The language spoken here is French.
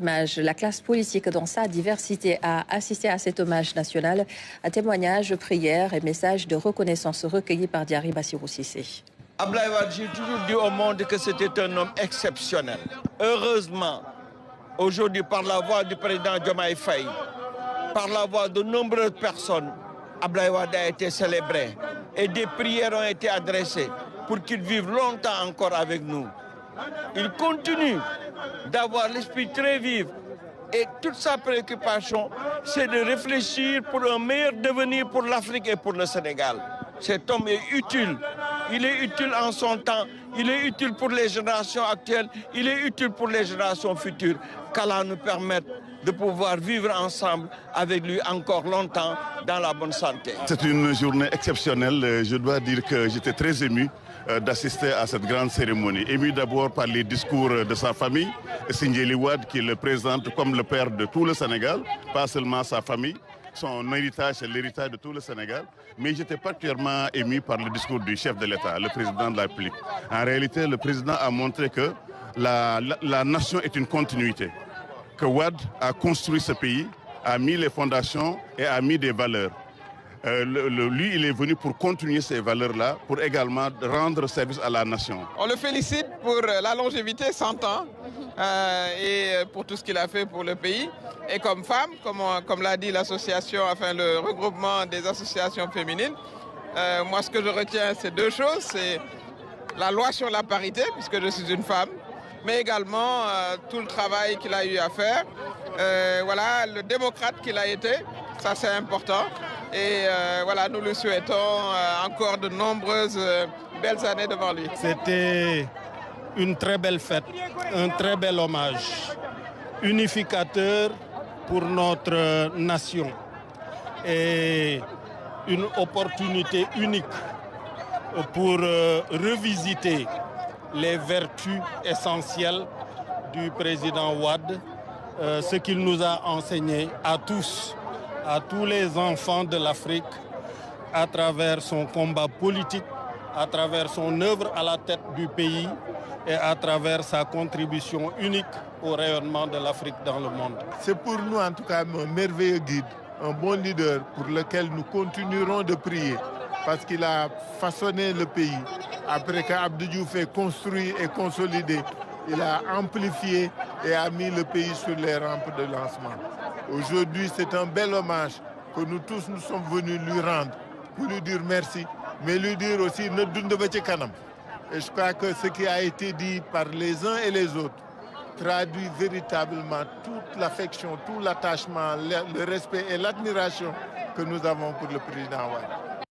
images. La classe politique dans sa diversité a assisté à cet hommage national, à témoignages, prières et messages de reconnaissance recueillis par Diary Bassirou Cissé. Abdoulaye Wade, j'ai toujours dit au monde que c'était un homme exceptionnel. Heureusement, aujourd'hui, par la voix du président Diomaye Faye, par la voix de nombreuses personnes, Abdoulaye Wade a été célébré et des prières ont été adressées pour qu'il vive longtemps encore avec nous. Il continue d'avoir l'esprit très vif et toute sa préoccupation, c'est de réfléchir pour un meilleur devenir pour l'Afrique et pour le Sénégal. Cet homme est utile. Il est utile en son temps, il est utile pour les générations actuelles, il est utile pour les générations futures. Qu'Allah nous permette de pouvoir vivre ensemble avec lui encore longtemps dans la bonne santé. C'est une journée exceptionnelle. Je dois dire que j'étais très ému d'assister à cette grande cérémonie. Ému d'abord par les discours de sa famille, Sindiély Wade qui le présente comme le père de tout le Sénégal, pas seulement sa famille. Son héritage, c'est l'héritage de tout le Sénégal. Mais j'étais particulièrement ému par le discours du chef de l'État, le président de la République. En réalité, le président a montré que la nation est une continuité. Que Wade a construit ce pays, a mis les fondations et a mis des valeurs. Lui, il est venu pour continuer ces valeurs-là, pour également rendre service à la nation. On le félicite pour la longévité, 100 ans, et pour tout ce qu'il a fait pour le pays. Et comme femme, comme l'a dit l'association, enfin le regroupement des associations féminines, moi ce que je retiens, c'est deux choses. C'est la loi sur la parité, puisque je suis une femme, mais également tout le travail qu'il a eu à faire. Voilà, le démocrate qu'il a été, ça c'est important. Et voilà, nous lui souhaitons encore de nombreuses belles années devant lui. C'était une très belle fête, un très bel hommage, unificateur pour notre nation et une opportunité unique pour revisiter les vertus essentielles du président Wade, ce qu'il nous a enseigné à tous les enfants de l'Afrique, à travers son combat politique, à travers son œuvre à la tête du pays et à travers sa contribution unique au rayonnement de l'Afrique dans le monde. C'est pour nous en tout cas un merveilleux guide, un bon leader pour lequel nous continuerons de prier parce qu'il a façonné le pays. Après qu'Abdou Diouf ait construit et consolidé, il a amplifié et a mis le pays sur les rampes de lancement. Aujourd'hui, c'est un bel hommage que nous tous nous sommes venus lui rendre pour lui dire merci, mais lui dire aussi ne dunde ba ci kanam. Et je crois que ce qui a été dit par les uns et les autres traduit véritablement toute l'affection, tout l'attachement, le respect et l'admiration que nous avons pour le président Wade.